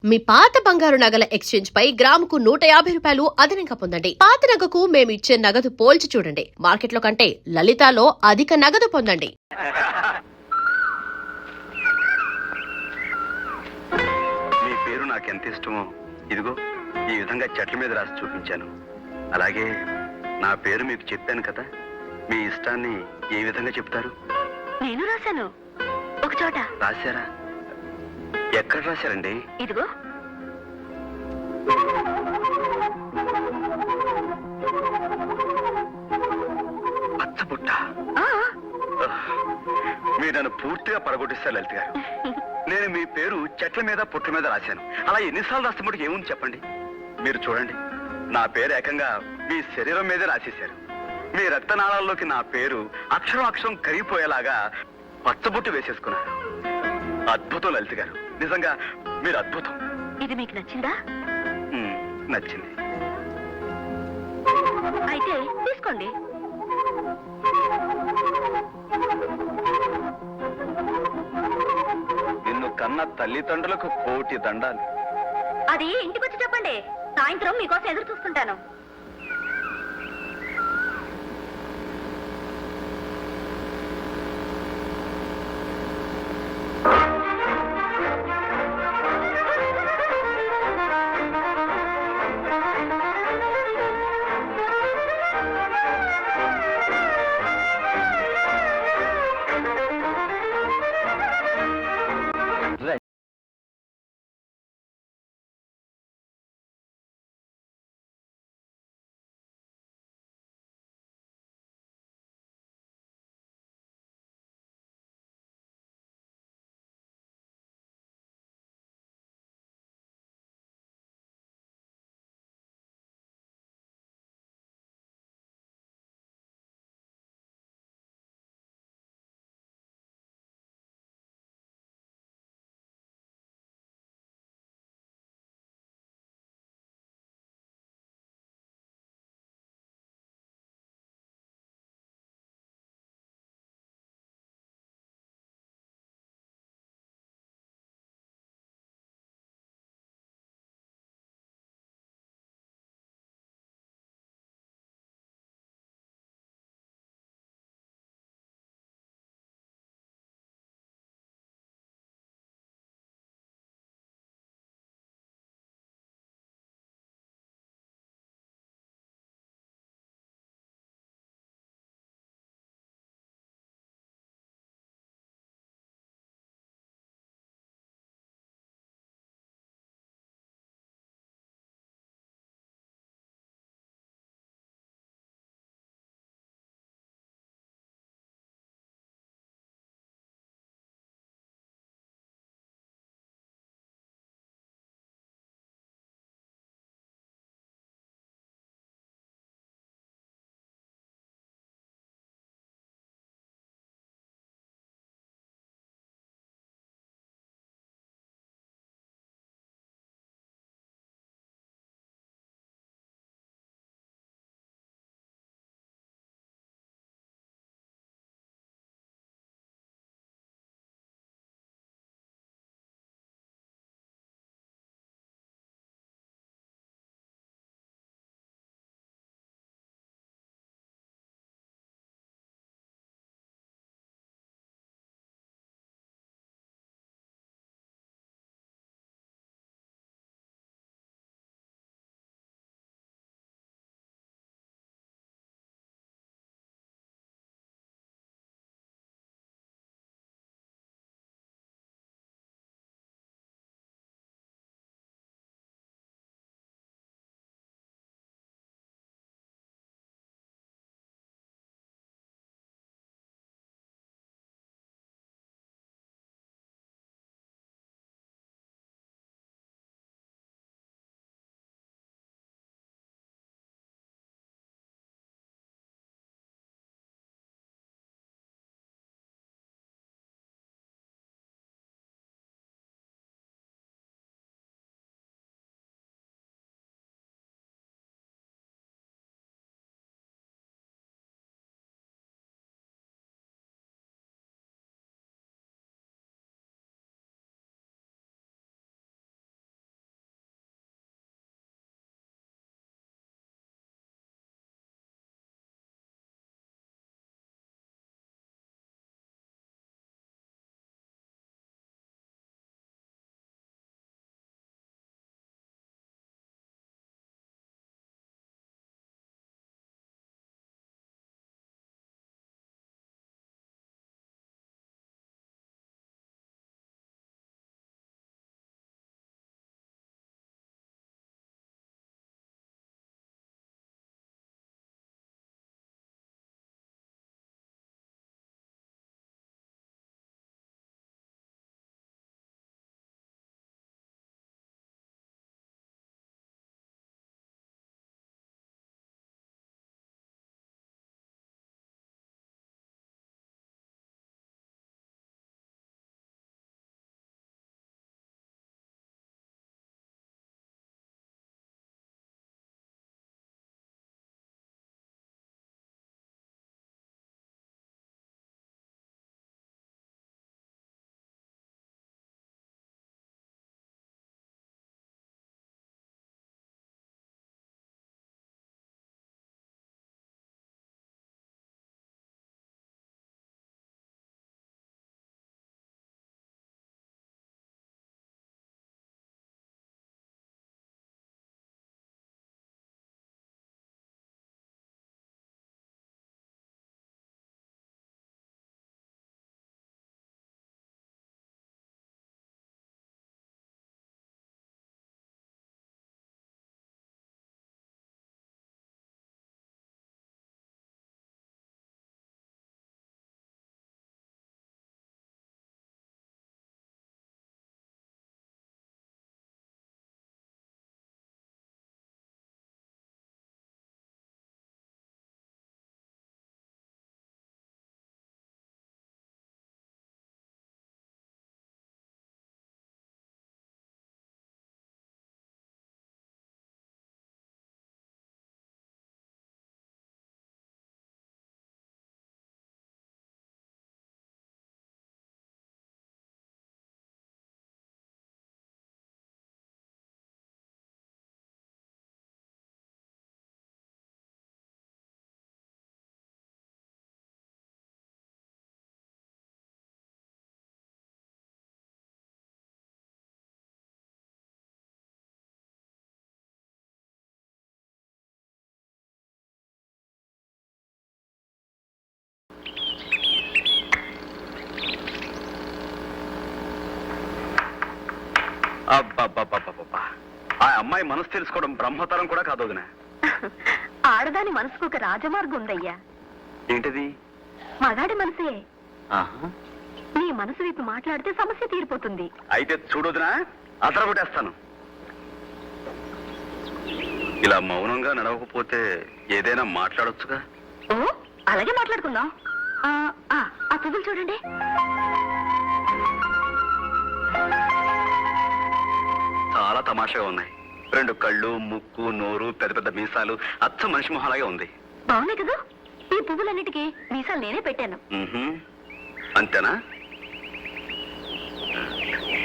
మీ పాత బంగారు నగల ఎక్స్చేంజ్ పై గ్రాముకు 150 రూపాయలు అదనంగా పొందండి. పాత నగకు మేము ఇచ్చే నగదు పోల్చి చూడండి. మార్కెట్లో కంటే లలితాలో అధిక నగదు పొందండి. మీ పేరు నాకెంత ఇష్టమో ఇదిగో ఈ విధంగా చెట్ల మీద రాసి చూపించాను. అలాగే నా పేరు మీకు చెప్పాను కదా, మీ ఇష్టాన్ని ఏ విధంగా చెప్తారు? నేను రాశాను ఒక చోట. రాశారా? ఎక్కడ రాశారండి? ఇదిగో. పచ్చబుట్ట. మీరు నన్ను పూర్తిగా పడగొట్టిస్తారు లలిత గారు. నేను మీ పేరు చెట్ల మీద పుట్ల మీద రాశాను. అలా ఎన్నిసార్లు రాస్తే మటుకు ఏముంది చెప్పండి. మీరు చూడండి, నా పేరు ఏకంగా మీ శరీరం మీదే రాసేశారు. మీ రక్తనాళాల్లోకి నా పేరు అక్షరం అక్షరం కరిగిపోయేలాగా పచ్చబుట్టు వేసేసుకున్నారు. అద్భుతం లలిత గారు, నిజంగా మీరు అద్భుతం. ఇది మీకు నచ్చిందా? నచ్చింది. అయితే తీసుకోండి. నిన్ను కన్న తల్లిదండ్రులకు కోటి దండాలు. అది ఇంటికి వచ్చి చెప్పండి. సాయంత్రం మీకోసం ఎదురు చూస్తుంటాను. అబ్బబ్బబ్బబ్బబ్బా, ఆ అమ్మాయి మనసు తెలుసుకోవడం బ్రహ్మతరం కూడా కాదు వదినా. ఆడదాని మనసుకు ఒక రాజమార్గం ఉందయ్యా. ఏంటిది? మగాడి మనసే. ఆహా. నీ మనసు వైపు మాట్లాడితే సమస్య తీరిపోతుంది. అయితే చూడొదినా, అదరగొట్టేస్తాను. ఇలా మౌనంగా నడవకపోతే ఏదైనా మాట్లాడొచ్చుగా. ఓ అలాగే మాట్లాడుకుందాం. ఆ పువ్వులు చూడండి. చాలా తమాషాగా ఉన్నాయి. 2 కళ్ళు, ముక్కు, నోరు, పెద్ద పెద్ద మీసాలు, అచ్చ మనిషి మొహలాగే ఉంది. బాగున్నాయి కదా. ఈ పువ్వులన్నిటికీ మీసాలు నేనే పెట్టాను. మ్మ్హ్మ్. అంతేనా?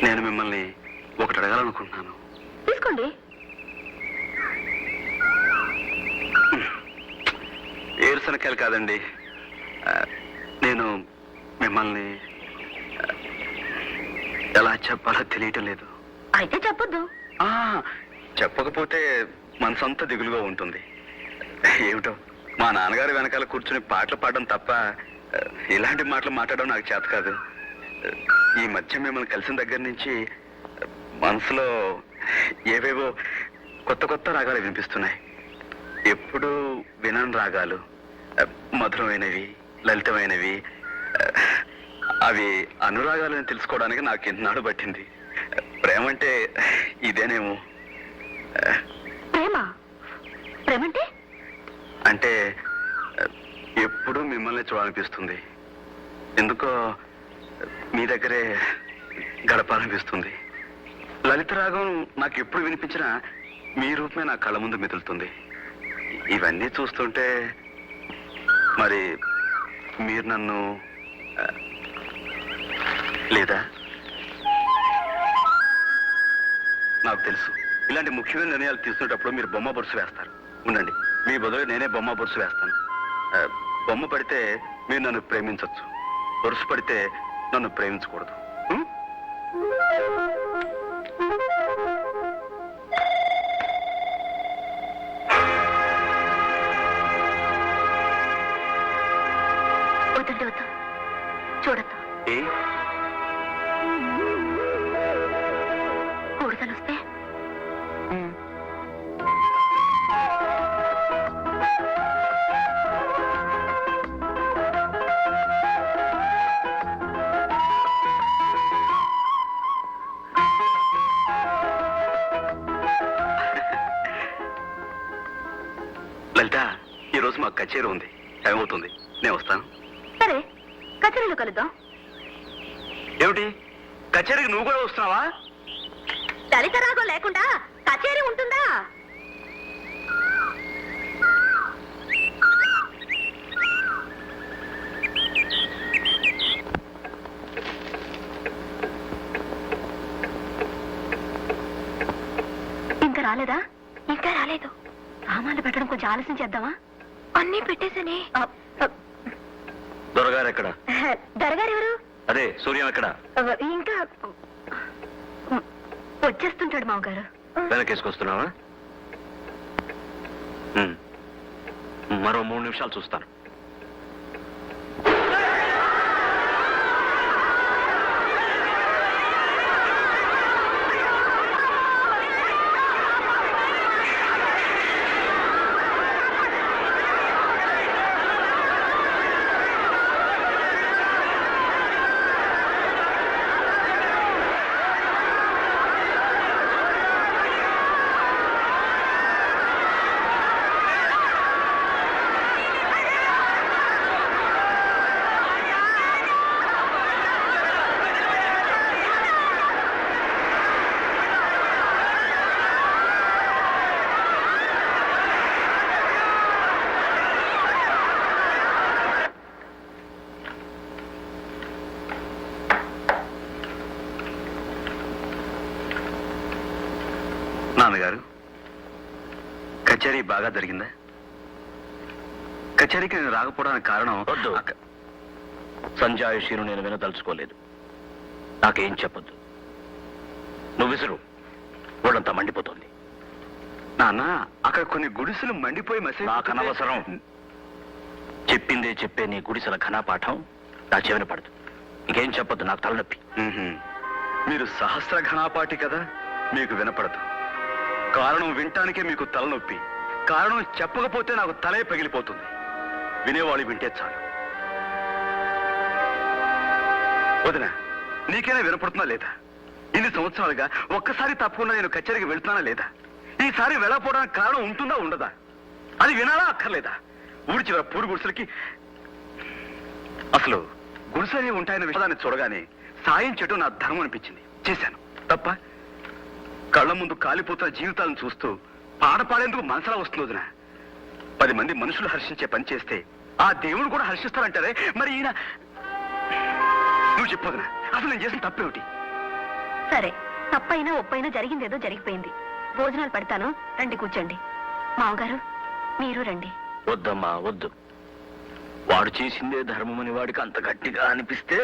నేను మిమ్మల్ని ఒకటి అడగాలనుకుంటున్నాను. తీసుకోండి. ఏరుశనకాయలు కాదండి. నేను మిమ్మల్ని ఎలా చెప్పాలో తెలియటం లేదు. అయితే చెప్పొద్దు. ఆ, చెప్పకపోతే మనసంతా దిగులుగా ఉంటుంది. ఏమిటో మా నాన్నగారి వెనకాల కూర్చుని పాటలు పాడడం తప్ప ఇలాంటి మాటలు మాట్లాడడం నాకు చేత కాదు. ఈ మధ్య మిమ్మల్ని కలిసిన దగ్గర నుంచి మనసులో ఏవేవో కొత్త కొత్త రాగాలు వినిపిస్తున్నాయి. ఎప్పుడు వినని రాగాలు, మధురమైనవి, లలితమైనవి. అవి అనురాగాలని తెలుసుకోవడానికి నాకు ఎన్నాడు పట్టింది. ప్రేమంటే ఇదేనేమో. ప్రేమ? ప్రేమంటే? అంటే ఎప్పుడు మిమ్మల్ని చూడాలనిపిస్తుంది. ఎందుకో మీ దగ్గరే గడపాలనిపిస్తుంది. లలిత రాగం నాకు ఎప్పుడు వినిపించినా మీ రూపమే నా కళ్ళ ముందు మెదులుతుంది. ఇవన్నీ చూస్తుంటే మరి మీరు నన్ను లేదా? నాకు తెలుసు, ఇలాంటి ముఖ్యమైన నిర్ణయాలు తీసుకునేటప్పుడు మీరు బొమ్మ బొరుసు వేస్తారు. ఉండండి, మీ బదులు నేనే బొమ్మ బొరుసు వేస్తాను. బొమ్మ పడితే మీరు నన్ను ప్రేమించవచ్చు, బొరుసు పడితే నన్ను ప్రేమించకూడదు. వద్దండి, వద్దు. చూడద్దు. కూడతలు వస్తే లలిత, ఈరోజు మాకు కచేరీ ఉంది, టైం అవుతుంది, నేను వస్తాను. సరే, కచేరీలో కలుద్దాం. ఏమిటి, కచేరీకి నువ్వు కూడా వస్తున్నావా? దళిత రాగం లేకుండా కచేరీ ఉంటుందా? ఇంకా రాలేదా? ఇంకా రాలేదు. సామాన్లు పెట్టడం కొంచెం ఆలస్యం చేద్దామా? అన్నీ పెట్టేసని. దొరగారు ఎక్కడ? దొరగారు ఎవరు? అదే సూర్యం ఎక్కడ? ఇంకా వచ్చేస్తుంటాడు మామగారు. వెనకేసుకొస్తున్నావా? మరో 3 నిమిషాలు చూస్తాను. నాన్నగారు, కచేరీ బాగా జరిగిందా? కచేరీకి నేను రాకపోవడానికి కారణం వద్దు. సంజాయిషీను నేను వినదలుచుకోలేదు. నాకేం చెప్పొద్దు. నువ్వు విసురు, ఊళ్ళంతా మండిపోతుంది. నాన్న, అక్కడ కొన్ని గుడిసెలు మండిపోయి నాకు అనవసరం. చెప్పిందే చెప్పే నీ గుడిసెల ఘనపాఠం నా చెవిన పడదు. ఇంకేం చెప్పొద్దు, నాకు తలనొప్పి. మీరు సహస్ర ఘనాపాటి కదా, మీకు వినపడదు. కారణం వినటానికే మీకు తలనొప్పి. కారణం చెప్పకపోతే నాకు తలే పగిలిపోతుంది. వినేవాళ్ళు వింటే చాలు. వదినా, నీకైనా వినపడుతుందా లేదా? ఇన్ని సంవత్సరాలుగా ఒక్కసారి తప్పకుండా నేను కచేరీకి వెళ్తున్నానా లేదా? ఈసారి వెళ్ళకపోవడానికి కారణం ఉంటుందా ఉండదా? అది వినాలా అక్కర్లేదా? ఊరి చివర పూరి గుడిసెలకి అసలు గుడిసెలే ఉంటాయన్న విషయాన్ని చూడగానే సాయం చేయడం నా ధర్మం అనిపించింది. చేశాను. తప్ప కళ్ళ ముందు కాలిపోతున్న జీవితాలను చూస్తూ పాట పాడేందుకు మనసులా వస్తుంది వదినా. 10 మంది మనుషులు హర్షించే పని చేస్తే ఆ దేవుడు కూడా హర్షిస్తారంటారే, మరి ఈయన నువ్వు చెప్పొదినా, అసలు నేను చేసిన తప్పేమిటి? సరే, తప్పైనా ఒప్పైనా జరిగిందేదో జరిగిపోయింది. భోజనాలు పెడతాను, రండి కూర్చోండి. మామగారు మీరు రండి. వద్దమ్మా వద్దు. వాడు చేసిందే ధర్మమని వాడికి అంత గట్టిగా అనిపిస్తే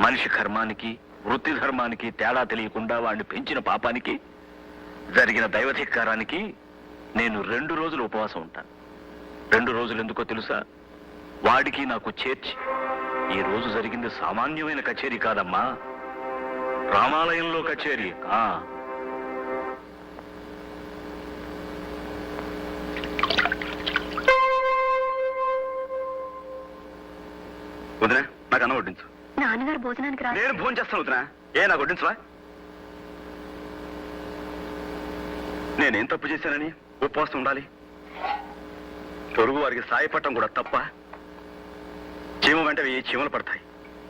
మనిషి కర్మానికి వృత్తి ధర్మానికి తేడా తెలియకుండా వాడిని పెంచిన పాపానికి జరిగిన దైవధిక్కారానికి నేను 2 రోజులు ఉపవాసం ఉంటాను. 2 రోజులు ఎందుకో తెలుసా? వాడికి నాకు చేర్చి. ఈ రోజు జరిగింది సామాన్యమైన కచేరీ కాదమ్మా, రామాలయంలో కచేరీ. వదినా, నాకు అన్నం వడ్డించు. నాన్నగారు భోజనానికి రా. నేను భోజనం చేస్తాను వదినా. నాకు వడ్డించవా? నేనేం తప్పు చేశానని ఉపవాసం ఉండాలి? పొరుగు వారికి సాయపడటం కూడా తప్ప? చీమ వెంట 1000 చీమలు పడతాయి.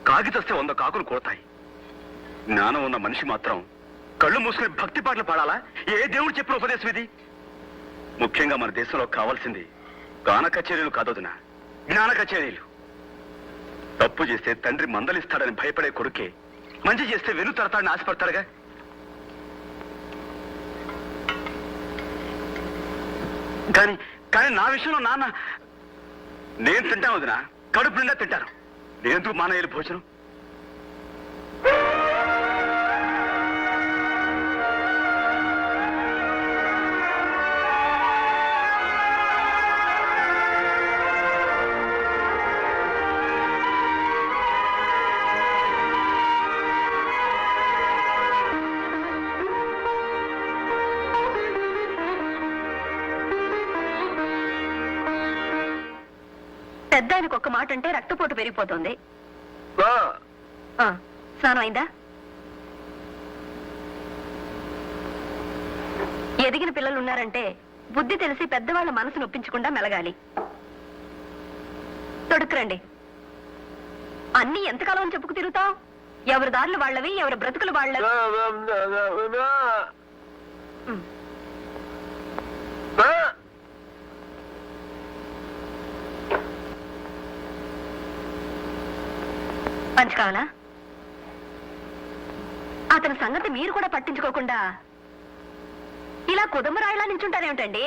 కాకి చస్తే 100 కాకులు కోతాయి. జ్ఞానం ఉన్న మనిషి మాత్రం కళ్ళు మూసుకుని భక్తి పాటలు పాడాలా? ఏ దేవుడు చెప్పిన ఉపదేశం ఇది? ముఖ్యంగా మన దేశంలో కావాల్సింది గాన కచేరీలు కాదొదినా, జ్ఞాన కచేరీలు. తప్పు చేస్తే తండ్రి మందలిస్తాడని భయపడే కొడుకే మంచి చేస్తే వెను తడతాడని ఆశపడతాడుగా. కానీ కానీ నా విషయంలో నాన్న, నేను తింటాను వదినా, కడుపు నిండా తింటాను. నేనెందుకు మానేయాలి భోజనం? పెద్ద ఆయనకు ఒక్క మాట అంటే రక్తపోటు పెరిగిపోతుంది. స్నానం అయిందా? ఎదిగిన పిల్లలు ఉన్నారంటే బుద్ధి తెలిసి పెద్దవాళ్ళ మనసు నొప్పించకుండా మెలగాలి. తొడుక్కురండి. అన్ని ఎంతకాలం చెప్పుకు తిరుగుతావు? ఎవరి దారులు వాళ్ళవి, ఎవరి బ్రతుకులు వాళ్ళవి. పంచి కావాలా? అతని సంగతి మీరు కూడా పట్టించుకోకుండా ఇలా కుదుమరాయిలా నించుంటారేమిటండి?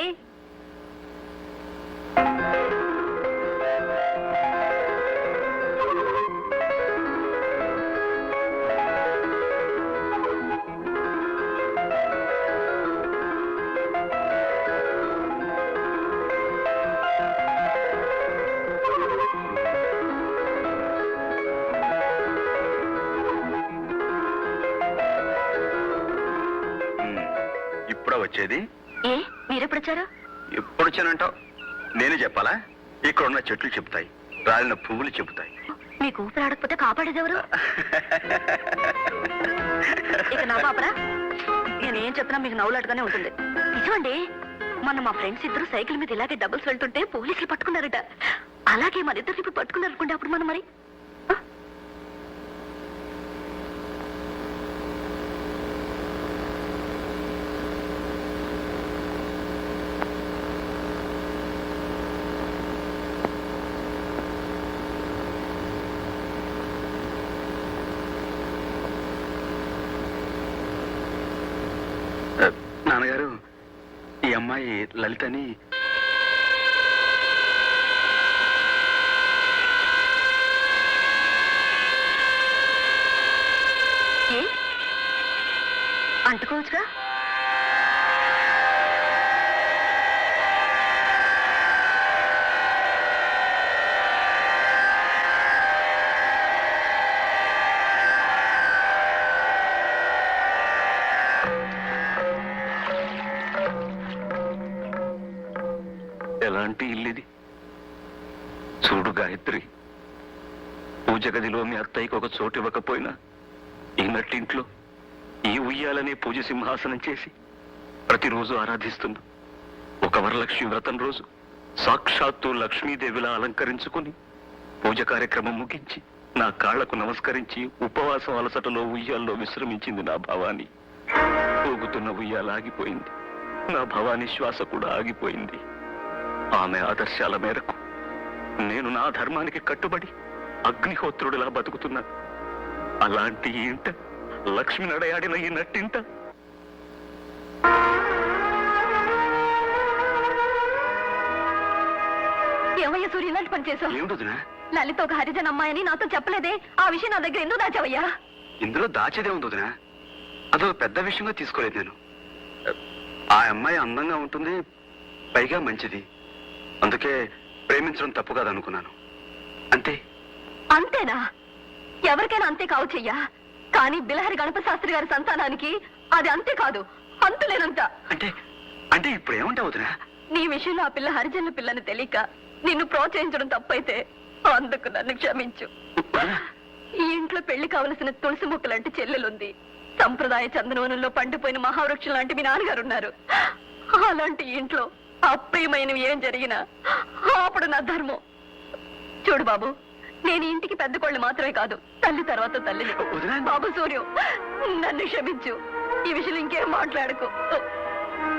ఇప్పుడా వచ్చేది? ఏ మీరెప్పుడొచ్చారు? ఎప్పుడు వచ్చానంటావు? నేనే చెప్పాలా? ఇక్కడ ఉన్న చెట్లు చెబుతాయి, రాలిన పువ్వులు చెబుతాయి. మీకు ఊపిరి ఆడకపోతే కాపాడేదెవరు? ఇక నా పాపరా, నేనేం చెప్పినా మీకు నవ్వులాటగానే ఉంటుంది. నిజమండి, మొన్న మా ఫ్రెండ్స్ ఇద్దరు సైకిల్ మీద ఇలాగే డబుల్స్ వెళ్తుంటే పోలీసులు పట్టుకున్నారట. అలాగే మన ఇద్దరు ఇప్పుడు పట్టుకున్నారు అనుకుంటే అప్పుడు మనం మరి నాన్నగారు, ఈ అమ్మాయి లలితని. అంటుకోవచ్చుగా. ఎలాంటి ఇల్లిది? చూడు గాయత్రి, పూజ గదిలో మీ అత్తయ్యకి ఒక చోటు ఇవ్వకపోయినా ఈ నట్టింట్లో ఈ ఉయ్యాలనే పూజ సింహాసనం చేసి ప్రతిరోజు ఆరాధిస్తుంది. ఒక వరలక్ష్మి వ్రతం రోజు సాక్షాత్తు లక్ష్మీదేవిలా అలంకరించుకుని పూజ కార్యక్రమం ముగించి నా కాళ్లకు నమస్కరించి ఉపవాసం అలసటలో ఉయ్యాల్లో విశ్రమించింది నా భవాని. ఊగుతున్న ఉయ్యాల ఆగిపోయింది, నా భవాని శ్వాస కూడా ఆగిపోయింది. ఆమె ఆదర్శాల మేరకు నేను నా ధర్మానికి కట్టుబడి అగ్నిహోత్రుడిలా బతుకుతున్నా. అలాంటి ఈ ఇంట, లక్ష్మి నడయాడిన ఈ నట్టింట ఏమయ్యా సూర్య, ఇలాంటి పని చేసావు? ఏమిటొదినా? లలిత ఒక హరిజన్ అమ్మాయిని నాతో చెప్పలేదే. ఆ విషయం నా దగ్గర ఎందుకు దాచావయ్యా? ఇందులో దాచేదే ఉంది వదినా. అదో పెద్ద విషయంగా తీసుకోలేదు నేను. ఆ అమ్మాయి అందంగా ఉంటుంది, పైగా మంచిది. అందుకే ప్రేమించడం తప్పు కాదనుకున్నాను. అంతే. అంతేనా? ఎవరికైనా అంతే కావచ్చయ్యా, కానీ బిలహరి గణపతి శాస్త్రి గారి సంతానానికి అది అంతే కాదు, అంతులేనంత. అంటే అంటే ఇప్పుడు ఏమంటావు వదినా? నీ విషయంలో ఆ పిల్ల హరిజనుల పిల్లని తెలియక నిన్ను ప్రోత్సహించడం తప్పైతే అందుకు నన్ను క్షమించు. ఈ ఇంట్లో పెళ్లి కావలసిన తులసి మొక్క లాంటి చెల్లెలుంది. సంప్రదాయ చందనవనంలో పండిపోయిన మహావృక్షం లాంటి మీ నాన్నగారు ఉన్నారు. అలాంటి ఇంట్లో అప్రియమైనవి ఏం జరిగినా అప్పుడు నా ధర్మం. చూడు బాబు, నేను ఈ ఇంటికి పెద్ద కోళ్ళు మాత్రమే కాదు, తల్లి తర్వాత తల్లిని. బాబు సూర్యం, నన్ను క్షమించు. ఈ విషయంలో ఇంకేం మాట్లాడుకో.